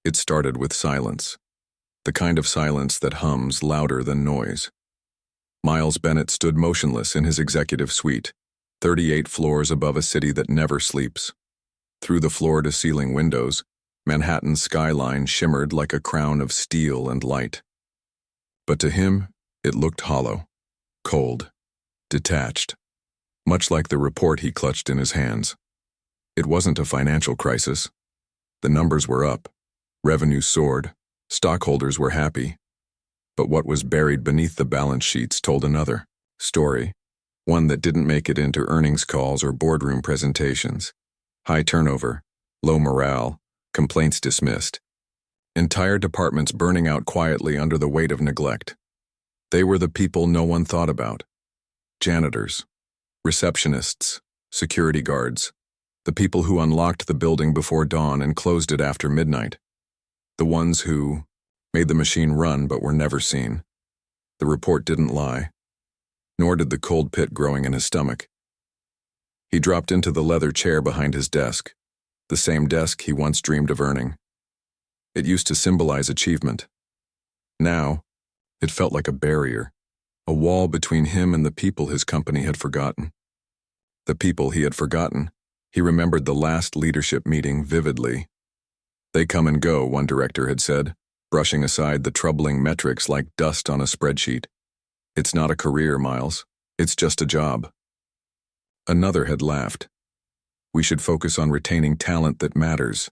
It started with silence, the kind of silence that hums louder than noise. Miles Bennett stood motionless in his executive suite, 38 floors above a city that never sleeps. Through the floor-to-ceiling windows, Manhattan's skyline shimmered like a crown of steel and light. But to him, it looked hollow, cold, detached, much like the report he clutched in his hands. It wasn't a financial crisis. The numbers were up, revenue soared, stockholders were happy. But what was buried beneath the balance sheets told another story, one that didn't make it into earnings calls or boardroom presentations. High turnover, low morale, complaints dismissed. Entire departments burning out quietly under the weight of neglect. They were the people no one thought about. Janitors, receptionists, security guards, the people who unlocked the building before dawn and closed it after midnight. The ones who made the machine run but were never seen. The report didn't lie, nor did the cold pit growing in his stomach. He dropped into the leather chair behind his desk, the same desk he once dreamed of earning. It used to symbolize achievement. Now, it felt like a barrier, a wall between him and the people his company had forgotten. The people he had forgotten, he remembered the last leadership meeting vividly. They come and go, one director had said, brushing aside the troubling metrics like dust on a spreadsheet. It's not a career, Miles. It's just a job. Another had laughed. We should focus on retaining talent that matters.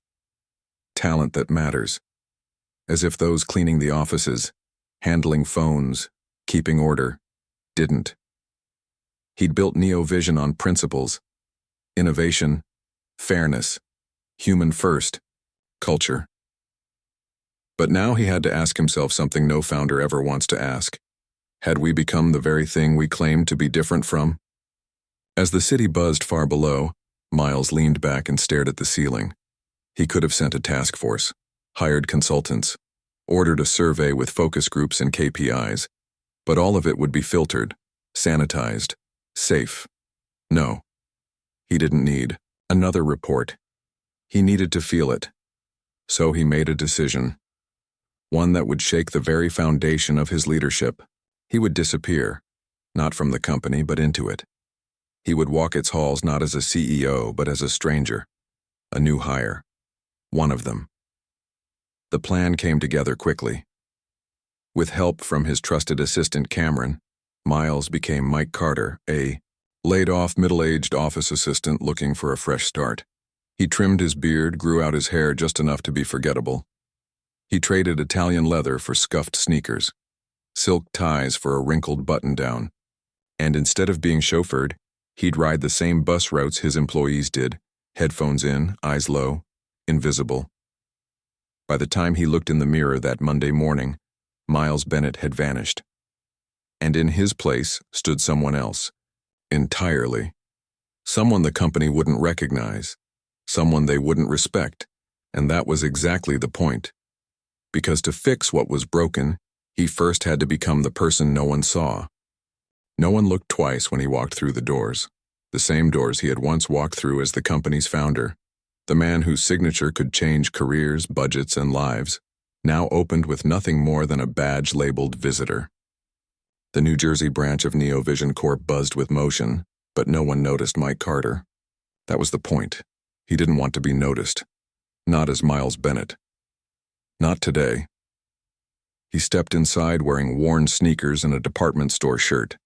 Talent that matters. As if those cleaning the offices, handling phones, keeping order, didn't. He'd built NeoVision on principles: innovation, fairness, human first, culture. But now he had to ask himself something no founder ever wants to ask. Had we become the very thing we claimed to be different from? As the city buzzed far below, Miles leaned back and stared at the ceiling. He could have sent a task force, hired consultants, ordered a survey with focus groups and KPIs, but all of it would be filtered, sanitized, safe. No. He didn't need another report. He needed to feel it. So he made a decision. One that would shake the very foundation of his leadership. He would disappear, not from the company, but into it. He would walk its halls not as a CEO, but as a stranger, a new hire, one of them. The plan came together quickly. With help from his trusted assistant Cameron, Miles became Mike Carter, a laid-off middle-aged office assistant looking for a fresh start. He trimmed his beard, grew out his hair just enough to be forgettable. He traded Italian leather for scuffed sneakers, silk ties for a wrinkled button-down, and instead of being chauffeured, he'd ride the same bus routes his employees did, headphones in, eyes low, invisible. By the time he looked in the mirror that Monday morning, Miles Bennett had vanished. And in his place stood someone else, entirely. Someone the company wouldn't recognize, someone they wouldn't respect, and that was exactly the point. Because to fix what was broken, he first had to become the person no one saw. No one looked twice when he walked through the doors, the same doors he had once walked through as the company's founder. The man whose signature could change careers, budgets, and lives, now opened with nothing more than a badge labeled visitor. The New Jersey branch of NeoVision Corp buzzed with motion, but no one noticed Mike Carter. That was the point. He didn't want to be noticed. Not as Miles Bennett. Not today. He stepped inside wearing worn sneakers and a department store shirt,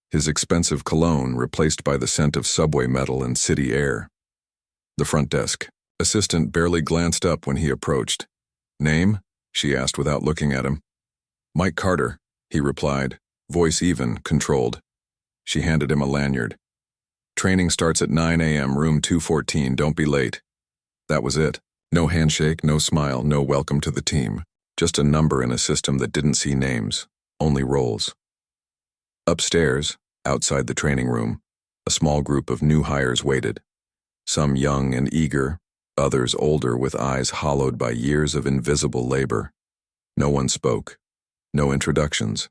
his expensive cologne replaced by the scent of subway metal and city air. The front desk assistant barely glanced up when he approached. "Name?" she asked without looking at him. "Mike Carter," he replied, voice even, controlled. She handed him a lanyard. "Training starts at 9 a.m., room 214, don't be late." That was it. No handshake, no smile, no welcome to the team. Just a number in a system that didn't see names, only roles. Upstairs, outside the training room, a small group of new hires waited. Some young and eager, others older with eyes hollowed by years of invisible labor. No one spoke. No introductions.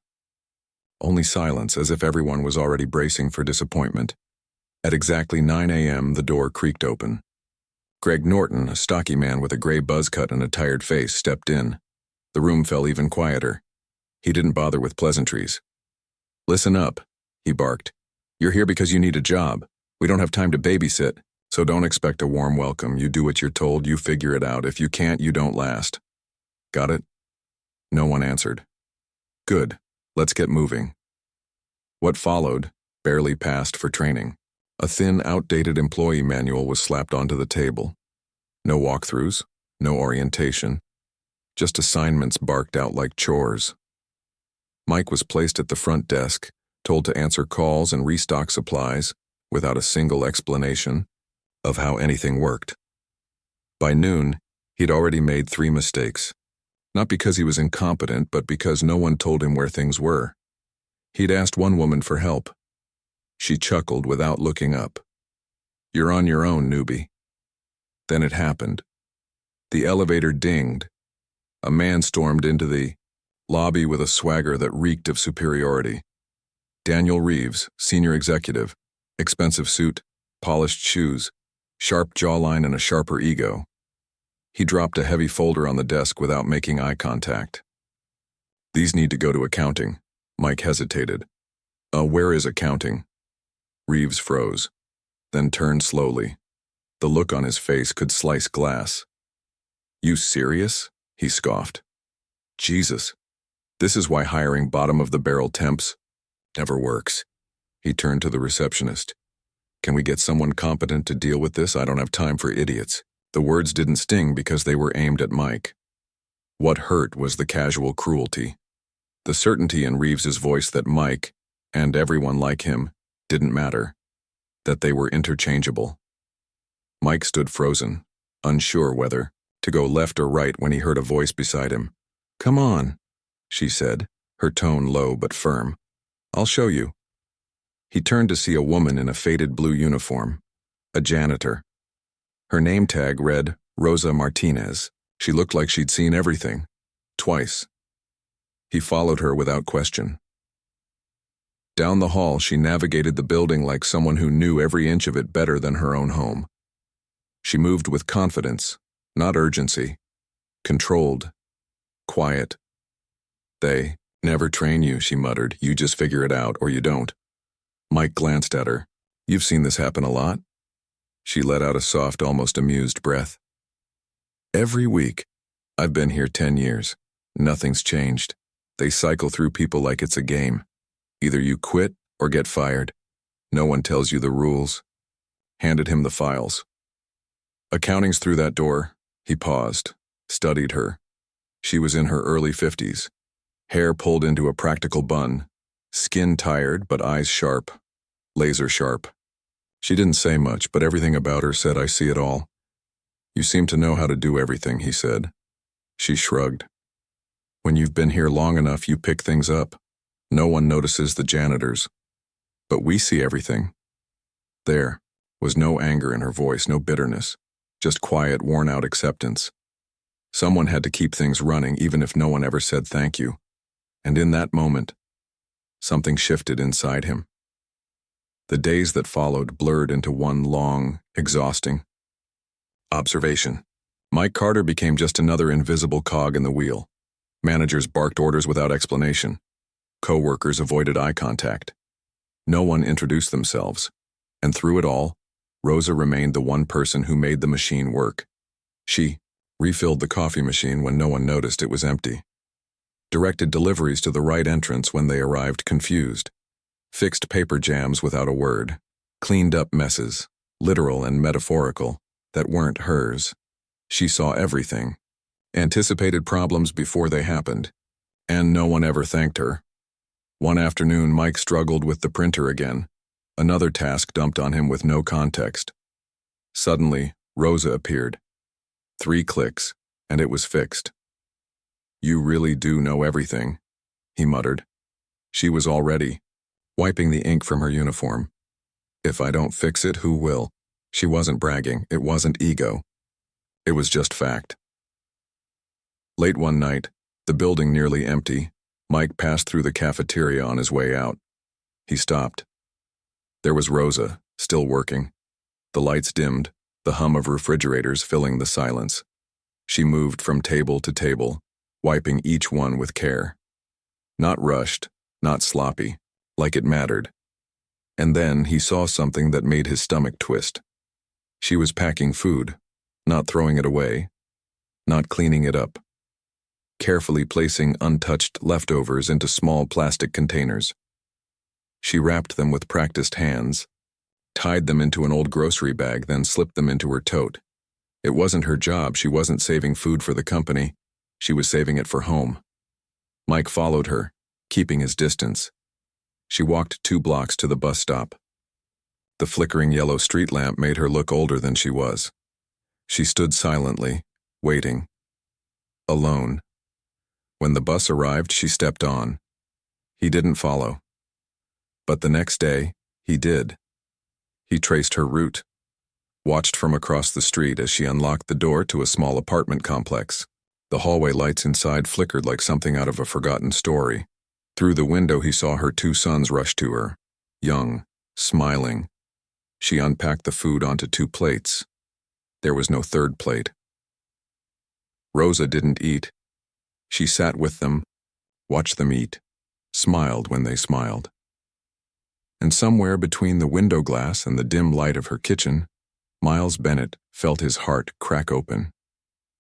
Only silence, as if everyone was already bracing for disappointment. At exactly 9 a.m., the door creaked open. Greg Norton, a stocky man with a gray buzz cut and a tired face, stepped in. The room fell even quieter. He didn't bother with pleasantries. "Listen up," he barked. "You're here because you need a job. We don't have time to babysit, so don't expect a warm welcome. You do what you're told, you figure it out. If you can't, you don't last. Got it?" No one answered. "Good. Let's get moving." What followed barely passed for training. A thin, outdated employee manual was slapped onto the table. No walkthroughs, no orientation, just assignments barked out like chores. Mike was placed at the front desk, told to answer calls and restock supplies, without a single explanation of how anything worked. By noon, he'd already made 3 mistakes. Not because he was incompetent, but because no one told him where things were. He'd asked one woman for help. She chuckled without looking up. "You're on your own, newbie." Then it happened. The elevator dinged. A man stormed into the lobby with a swagger that reeked of superiority. Daniel Reeves, senior executive, expensive suit, polished shoes, sharp jawline and a sharper ego. He dropped a heavy folder on the desk without making eye contact. "These need to go to accounting." Mike hesitated. Where is accounting?" Reeves froze, then turned slowly. The look on his face could slice glass. "You serious?" he scoffed. "Jesus, this is why hiring bottom-of-the-barrel temps never works." He turned to the receptionist. "Can we get someone competent to deal with this? I don't have time for idiots." The words didn't sting because they were aimed at Mike. What hurt was the casual cruelty. The certainty in Reeves's voice that Mike, and everyone like him, didn't matter. That they were interchangeable. Mike stood frozen, unsure whether to go left or right when he heard a voice beside him. "Come on," she said, her tone low but firm. "I'll show you." He turned to see a woman in a faded blue uniform, a janitor. Her name tag read Rosa Martinez. She looked like she'd seen everything, twice. He followed her without question. Down the hall, she navigated the building like someone who knew every inch of it better than her own home. She moved with confidence, not urgency. Controlled. Quiet. "They never train you," she muttered. "You just figure it out, or you don't." Mike glanced at her. "You've seen this happen a lot?" She let out a soft, almost amused breath. "Every week. I've been here 10 years. Nothing's changed. They cycle through people like it's a game. Either you quit or get fired. No one tells you the rules." Handed him the files. "Accounting's through that door." He paused, studied her. She was in her early 50s. Hair pulled into a practical bun. Skin tired, but eyes sharp. Laser sharp. She didn't say much, but everything about her said, "I see it all." "You seem to know how to do everything," he said. She shrugged. "When you've been here long enough, you pick things up. No one notices the janitors. But we see everything." There was no anger in her voice, no bitterness, just quiet, worn-out acceptance. Someone had to keep things running, even if no one ever said thank you. And in that moment, something shifted inside him. The days that followed blurred into one long, exhausting observation. Mike Carter became just another invisible cog in the wheel. Managers barked orders without explanation. Co-workers avoided eye contact. No one introduced themselves. And through it all, Rosa remained the one person who made the machine work. She refilled the coffee machine when no one noticed it was empty. Directed deliveries to the right entrance when they arrived confused. Fixed paper jams without a word. Cleaned up messes, literal and metaphorical, that weren't hers. She saw everything. Anticipated problems before they happened. And no one ever thanked her. One afternoon, Mike struggled with the printer again. Another task dumped on him with no context. Suddenly, Rosa appeared. 3 clicks, and it was fixed. "You really do know everything," he muttered. She was already wiping the ink from her uniform. "If I don't fix it, who will?" She wasn't bragging. It wasn't ego. It was just fact. Late one night, the building nearly empty, Mike passed through the cafeteria on his way out. He stopped. There was Rosa, still working. The lights dimmed, the hum of refrigerators filling the silence. She moved from table to table, wiping each one with care. Not rushed, not sloppy, like it mattered. And then he saw something that made his stomach twist. She was packing food, not throwing it away, not cleaning it up. Carefully placing untouched leftovers into small plastic containers. She wrapped them with practiced hands, tied them into an old grocery bag, then slipped them into her tote. It wasn't her job. She wasn't saving food for the company. She was saving it for home. Mike followed her, keeping his distance. She walked 2 blocks to the bus stop. The flickering yellow street lamp made her look older than she was. She stood silently, waiting. Alone. When the bus arrived, she stepped on. He didn't follow. But the next day, he did. He traced her route, watched from across the street as she unlocked the door to a small apartment complex. The hallway lights inside flickered like something out of a forgotten story. Through the window, he saw her 2 sons rush to her, young, smiling. She unpacked the food onto 2 plates. There was no third plate. Rosa didn't eat. She sat with them, watched them eat, smiled when they smiled. And somewhere between the window glass and the dim light of her kitchen, Miles Bennett felt his heart crack open.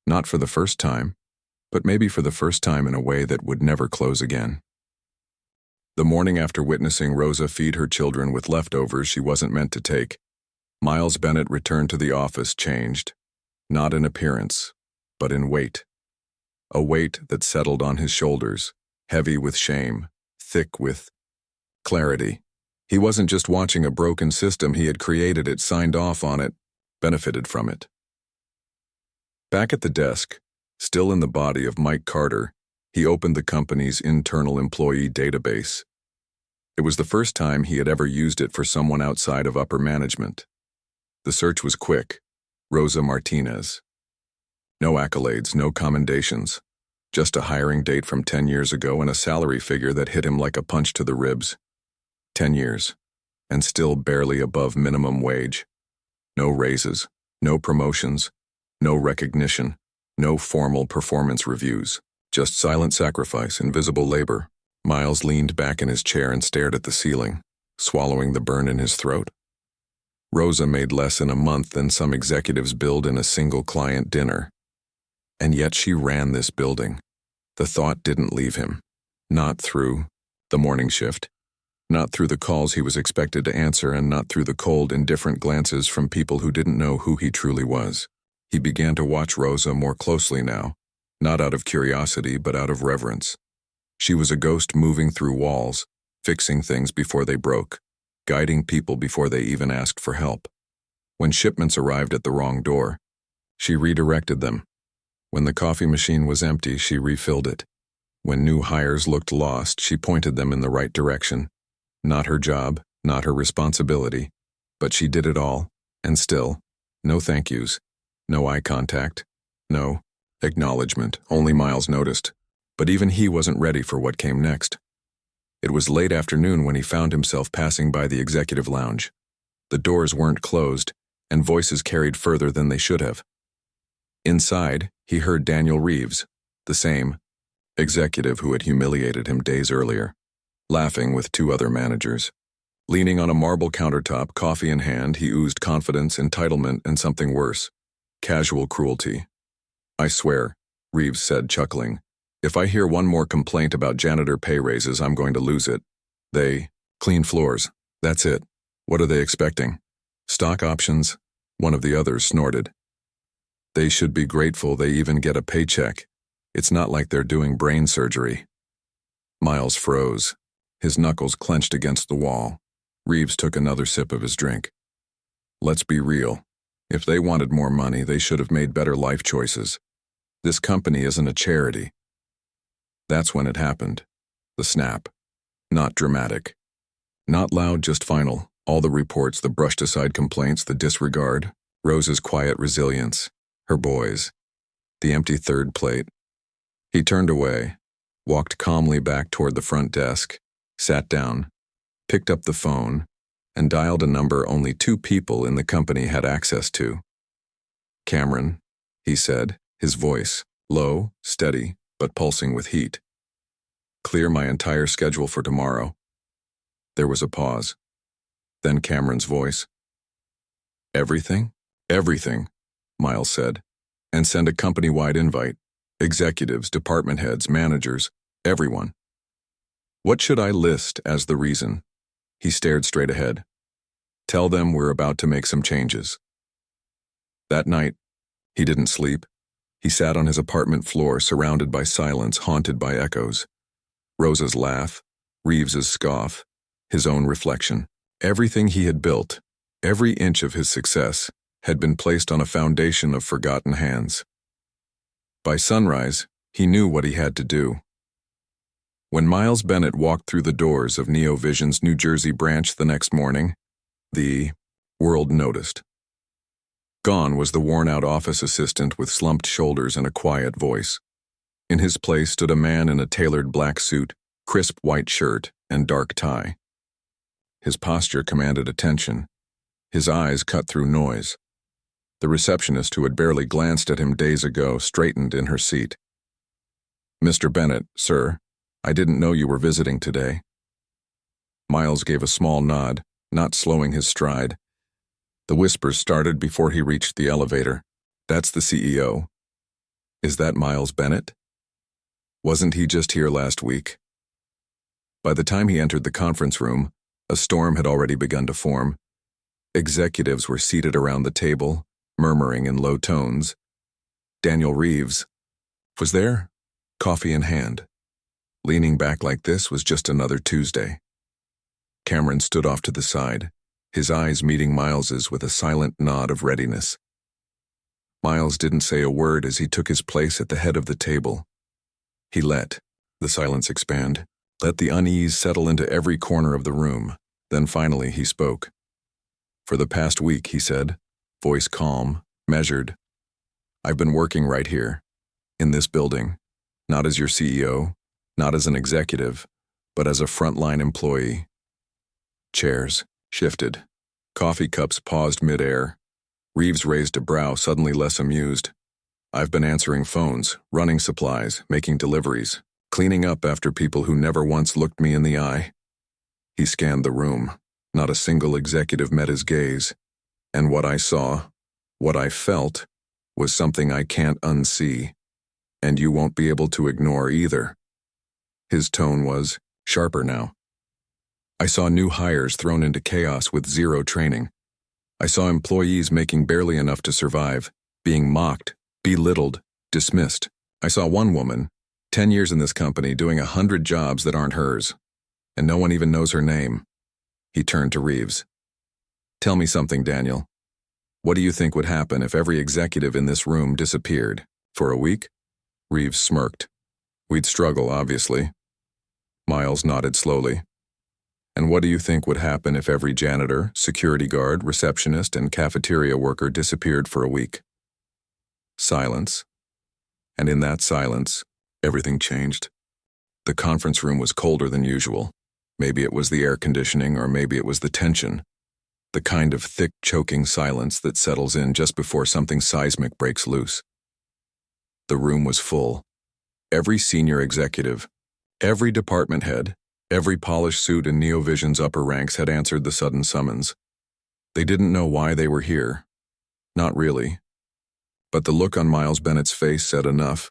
Not for the first time, but maybe for the first time in a way that would never close again. The morning after witnessing Rosa feed her children with leftovers she wasn't meant to take, Miles Bennett returned to the office changed, not in appearance, but in weight. A weight that settled on his shoulders, heavy with shame, thick with clarity. He wasn't just watching a broken system, he had created it, signed off on it, benefited from it. Back at the desk, still in the body of Mike Carter, he opened the company's internal employee database. It was the first time he had ever used it for someone outside of upper management. The search was quick. Rosa Martinez. No accolades, no commendations. Just a hiring date from 10 years ago and a salary figure that hit him like a punch to the ribs. 10 years, and still barely above minimum wage. No raises, no promotions, no recognition, no formal performance reviews. Just silent sacrifice, invisible labor. Miles leaned back in his chair and stared at the ceiling, swallowing the burn in his throat. Rosa made less in a month than some executives billed in a single client dinner. And yet she ran this building. The thought didn't leave him. Not through the morning shift. Not through the calls he was expected to answer, and not through the cold, indifferent glances from people who didn't know who he truly was. He began to watch Rosa more closely now, not out of curiosity but out of reverence. She was a ghost moving through walls, fixing things before they broke, guiding people before they even asked for help. When shipments arrived at the wrong door, she redirected them. When the coffee machine was empty, she refilled it. When new hires looked lost, she pointed them in the right direction. Not her job, not her responsibility, but she did it all, and still, no thank yous, no eye contact, no acknowledgement. Only Miles noticed, but even he wasn't ready for what came next. It was late afternoon when he found himself passing by the executive lounge. The doors weren't closed, and voices carried further than they should have. Inside, he heard Daniel Reeves, the same executive who had humiliated him days earlier, laughing with 2 other managers. Leaning on a marble countertop, coffee in hand, he oozed confidence, entitlement, and something worse, casual cruelty. "I swear," Reeves said, chuckling, "if I hear one more complaint about janitor pay raises, I'm going to lose it. They clean floors. That's it. What are they expecting? Stock options?" One of the others snorted. "They should be grateful they even get a paycheck. It's not like they're doing brain surgery." Miles froze, his knuckles clenched against the wall. Reeves took another sip of his drink. "Let's be real. If they wanted more money, they should have made better life choices. This company isn't a charity." That's when it happened. The snap. Not dramatic. Not loud, just final. All the reports, the brushed aside complaints, the disregard. Rosa's quiet resilience. Her boys. The empty third plate. He turned away, walked calmly back toward the front desk, sat down, picked up the phone, and dialed a number only 2 people in the company had access to. Cameron, he said, his voice, low, steady, but pulsing with heat. Clear my entire schedule for tomorrow. There was a pause. Then Cameron's voice. Everything? Everything, Miles said. And send a company-wide invite. Executives, department heads, managers, everyone. What should I list as the reason? He stared straight ahead. Tell them we're about to make some changes. That night, he didn't sleep. He sat on his apartment floor surrounded by silence, haunted by echoes. Rosa's laugh, Reeves's scoff, his own reflection. Everything he had built, every inch of his success, had been placed on a foundation of forgotten hands. By sunrise, he knew what he had to do. When Miles Bennett walked through the doors of NeoVision's New Jersey branch the next morning, the world noticed. Gone was the worn-out office assistant with slumped shoulders and a quiet voice. In his place stood a man in a tailored black suit, crisp white shirt, and dark tie. His posture commanded attention. His eyes cut through noise. The receptionist, who had barely glanced at him days ago, straightened in her seat. "Mr. Bennett, sir, I didn't know you were visiting today." Miles gave a small nod, not slowing his stride. The whispers started before he reached the elevator. "That's the CEO. Is that Miles Bennett? Wasn't he just here last week?" By the time he entered the conference room, a storm had already begun to form. Executives were seated around the table, murmuring in low tones. Daniel Reeves was there, coffee in hand. Leaning back like this was just another Tuesday. Cameron stood off to the side, his eyes meeting Miles's with a silent nod of readiness. Miles didn't say a word as he took his place at the head of the table. He let the silence expand, let the unease settle into every corner of the room. Then finally he spoke. "For the past week," he said, voice calm, measured, "I've been working right here, in this building, not as your CEO, not as an executive, but as a frontline employee." Chairs shifted. Coffee cups paused mid-air. Reeves raised a brow, suddenly less amused. "I've been answering phones, running supplies, making deliveries, cleaning up after people who never once looked me in the eye." He scanned the room. Not a single executive met his gaze. And what I saw, what I felt, was something I can't unsee. And you won't be able to ignore either. His tone was sharper now. "I saw new hires thrown into chaos with zero training. I saw employees making barely enough to survive, being mocked, belittled, dismissed. I saw one woman, 10 years in this company, doing 100 jobs that aren't hers. And no one even knows her name." He turned to Reeves. "Tell me something, Daniel. What do you think would happen if every executive in this room disappeared? For a week?" Reeves smirked. "We'd struggle, obviously." Miles nodded slowly. "And what do you think would happen if every janitor, security guard, receptionist, and cafeteria worker disappeared for a week?" Silence. And in that silence, everything changed. The conference room was colder than usual. Maybe it was the air conditioning, or maybe it was the tension. The kind of thick, choking silence that settles in just before something seismic breaks loose. The room was full. Every senior executive, every department head, every polished suit in NeoVision's upper ranks had answered the sudden summons. They didn't know why they were here. Not really. But the look on Miles Bennett's face said enough.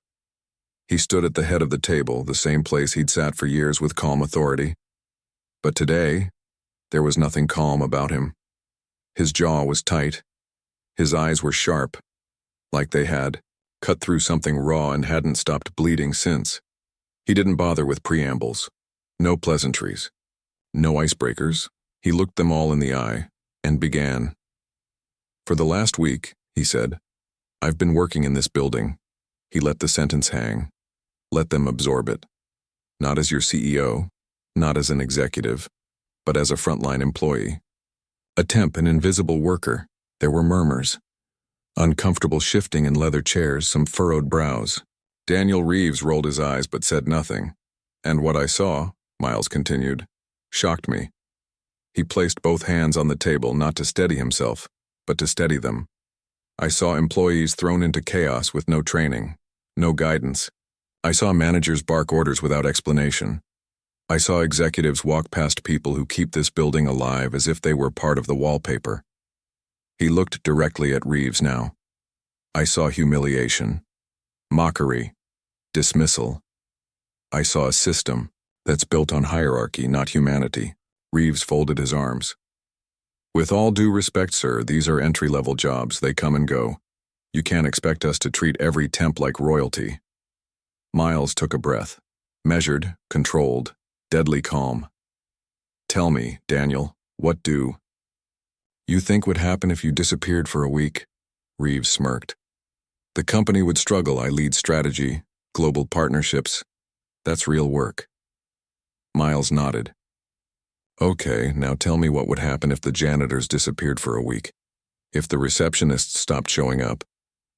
He stood at the head of the table, the same place he'd sat for years with calm authority. But today, there was nothing calm about him. His jaw was tight. His eyes were sharp, like they had cut through something raw and hadn't stopped bleeding since. He didn't bother with preambles. No pleasantries. No icebreakers. He looked them all in the eye and began. "For the last week," he said, "I've been working in this building." He let the sentence hang. Let them absorb it. "Not as your CEO, not as an executive, but as a frontline employee. A temp, an invisible worker." There were murmurs. Uncomfortable shifting in leather chairs, some furrowed brows. Daniel Reeves rolled his eyes but said nothing. "And what I saw," Miles continued, "shocked me." He placed both hands on the table, not to steady himself, but to steady them. I saw employees thrown into chaos with no training, no guidance. I saw managers bark orders without explanation. I saw executives walk past people who keep this building alive as if they were part of the wallpaper. He looked directly at Reeves now. I saw humiliation, mockery, dismissal. I saw a system that's built on hierarchy, not humanity. Reeves folded his arms. With all due respect, sir, these are entry-level jobs. They come and go. You can't expect us to treat every temp like royalty. Miles took a breath, measured, controlled, deadly calm. Tell me, Daniel, what do you think would happen if you disappeared for a week? Reeves smirked. The company would struggle. I lead strategy, global partnerships. That's real work. Miles nodded. Okay, now tell me what would happen if the janitors disappeared for a week. If the receptionists stopped showing up.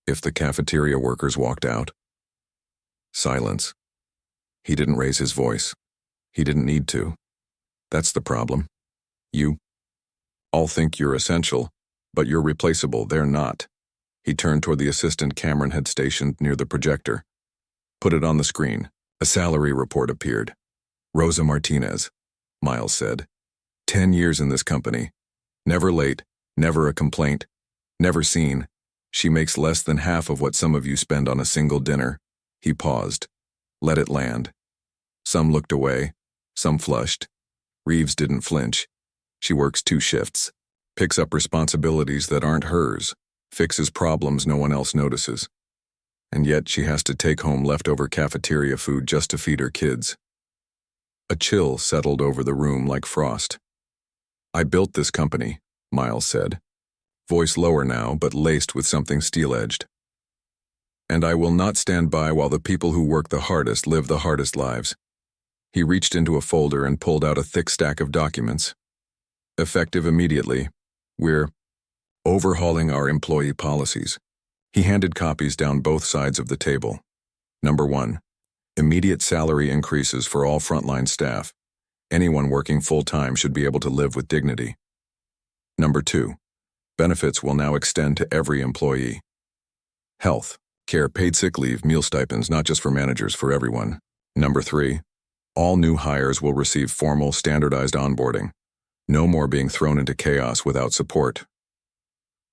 If the cafeteria workers walked out. Silence. He didn't raise his voice. He didn't need to. That's the problem. You all think you're essential, but you're replaceable. They're not. He turned toward the assistant Cameron had stationed near the projector. Put it on the screen. A salary report appeared. Rosa Martinez, Miles said. 10 years in this company. Never late, never a complaint, never seen. She makes less than half of what some of you spend on a single dinner. He paused. Let it land. Some looked away, some flushed. Reeves didn't flinch. She works 2 shifts, picks up responsibilities that aren't hers, fixes problems no one else notices. And yet she has to take home leftover cafeteria food just to feed her kids. A chill settled over the room like frost. I built this company, Miles said, voice lower now but laced with something steel-edged. And I will not stand by while the people who work the hardest live the hardest lives. He reached into a folder and pulled out a thick stack of documents. Effective immediately, we're overhauling our employee policies. He handed copies down both sides of the table. Number 1. Immediate salary increases for all frontline staff. Anyone working full-time should be able to live with dignity. Number 2. Benefits will now extend to every employee. Health, care, paid sick leave, meal stipends, not just for managers, for everyone. Number 3. All new hires will receive formal, standardized onboarding. No more being thrown into chaos without support.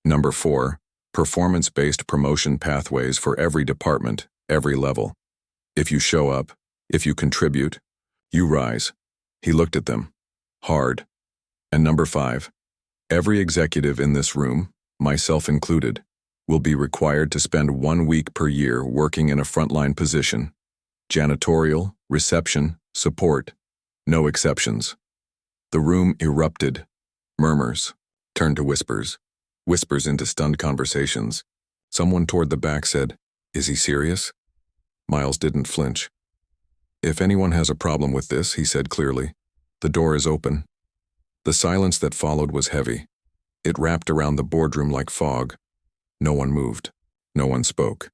Number 4. Performance-based promotion pathways for every department, every level. If you show up, if you contribute, you rise. He looked at them, hard. And number 5. Every executive in this room, myself included, will be required to spend 1 week per year working in a frontline position. Janitorial, reception, support, no exceptions. The room erupted. Murmurs turned to whispers. Whispers into stunned conversations. Someone toward the back said, "Is he serious?" Miles didn't flinch. "If anyone has a problem with this," he said clearly, "the door is open." The silence that followed was heavy. It wrapped around the boardroom like fog. No one moved. No one spoke.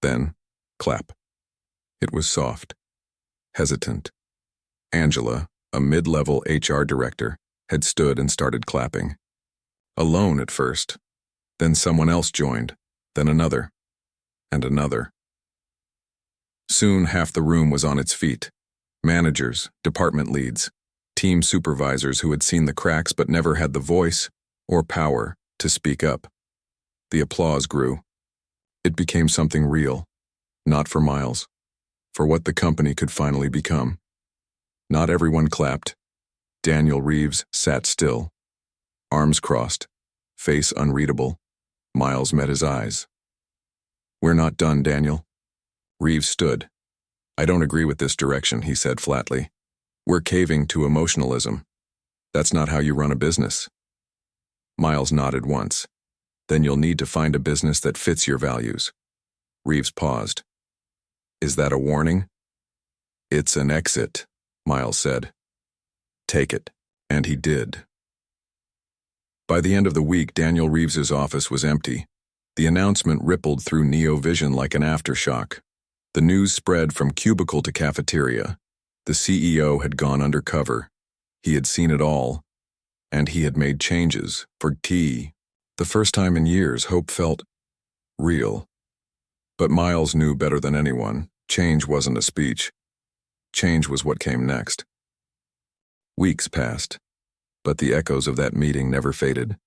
Then, clap. It was soft, hesitant. Angela, a mid-level HR director, had stood and started clapping. Alone at first. Then someone else joined, then another, and another. Soon half the room was on its feet. Managers, department leads, team supervisors who had seen the cracks but never had the voice or power to speak up. The applause grew. It became something real, not for Miles, for what the company could finally become. Not everyone clapped. Daniel Reeves sat still, arms crossed, face unreadable. Miles met his eyes. "We're not done, Daniel." Reeves stood. "I don't agree with this direction," he said flatly. "We're caving to emotionalism. That's not how you run a business." Miles nodded once. "Then you'll need to find a business that fits your values." Reeves paused. "Is that a warning?" "It's an exit," Miles said. "Take it." And he did. By the end of the week, Daniel Reeves's office was empty. The announcement rippled through NeoVision like an aftershock. The news spread from cubicle to cafeteria. The CEO had gone undercover. He had seen it all. And he had made changes for tea. The first time in years, Hope felt real. But Miles knew better than anyone, change wasn't a speech. Change was what came next. Weeks passed, but the echoes of that meeting never faded.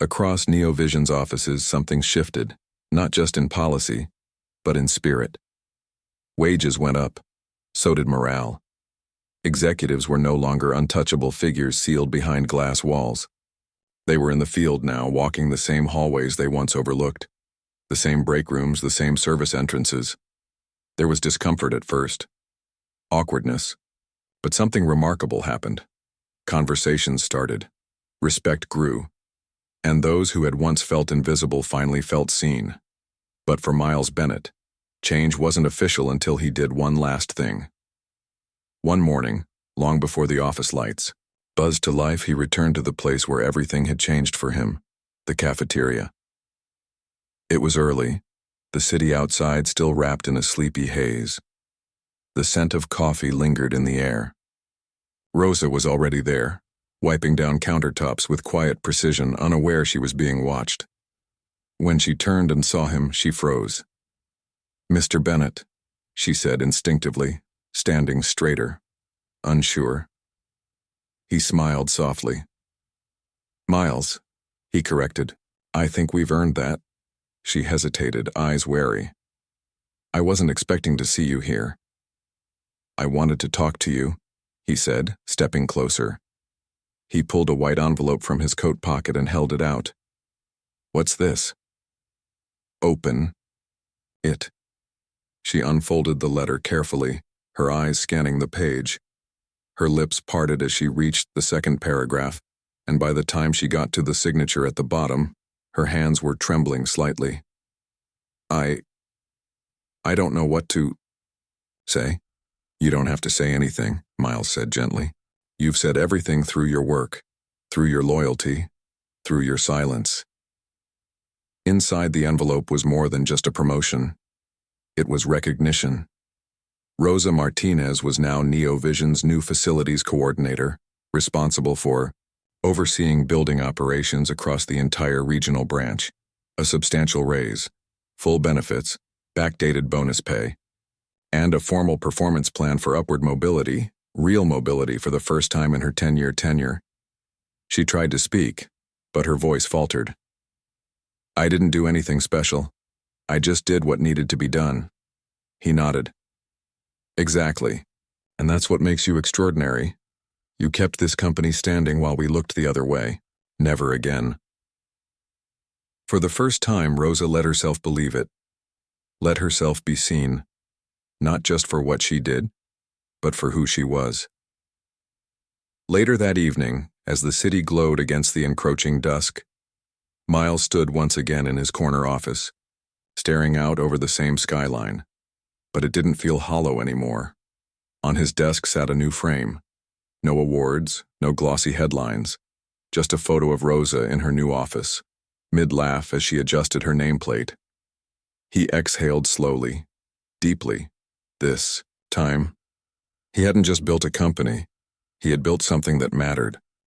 Across NeoVision's offices, something shifted, not just in policy, but in spirit. Wages went up, so did morale. Executives were no longer untouchable figures sealed behind glass walls. They were in the field now, walking the same hallways they once overlooked, the same break rooms, the same service entrances. There was discomfort at first, awkwardness, but something remarkable happened. Conversations started, respect grew, and those who had once felt invisible finally felt seen. But for Miles Bennett, change wasn't official until he did one last thing. One morning, long before the office lights buzzed to life, he returned to the place where everything had changed for him, the cafeteria. It was early, the city outside still wrapped in a sleepy haze. The scent of coffee lingered in the air. Rosa was already there, wiping down countertops with quiet precision, unaware she was being watched. When she turned and saw him, she froze. "Mr. Bennett," she said instinctively, standing straighter, unsure. He smiled softly. "Miles," he corrected. "I think we've earned that." She hesitated, eyes wary. "I wasn't expecting to see you here." "I wanted to talk to you," he said, stepping closer. He pulled a white envelope from his coat pocket and held it out. "What's this?" "Open it." She unfolded the letter carefully, her eyes scanning the page. Her lips parted as she reached the second paragraph, and by the time she got to the signature at the bottom, her hands were trembling slightly. I don't know what to say." "You don't have to say anything," Miles said gently. "You've said everything through your work, through your loyalty, through your silence." Inside the envelope was more than just a promotion. It was recognition. Rosa Martinez was now NeoVision's new facilities coordinator, responsible for overseeing building operations across the entire regional branch. A substantial raise, full benefits, backdated bonus pay, and a formal performance plan for upward mobility, real mobility for the first time in her 10-year tenure. She tried to speak, but her voice faltered. "I didn't do anything special. I just did what needed to be done." He nodded. "Exactly. And that's what makes you extraordinary. You kept this company standing while we looked the other way. Never again." For the first time, Rosa let herself believe it. Let herself be seen, not just for what she did, but for who she was. Later that evening, as the city glowed against the encroaching dusk, Miles stood once again in his corner office, staring out over the same skyline. But it didn't feel hollow anymore. On his desk sat a new frame. No awards, no glossy headlines, just a photo of Rosa in her new office, mid-laugh as she adjusted her nameplate. He exhaled slowly, deeply. This time, he hadn't just built a company, he had built something that mattered.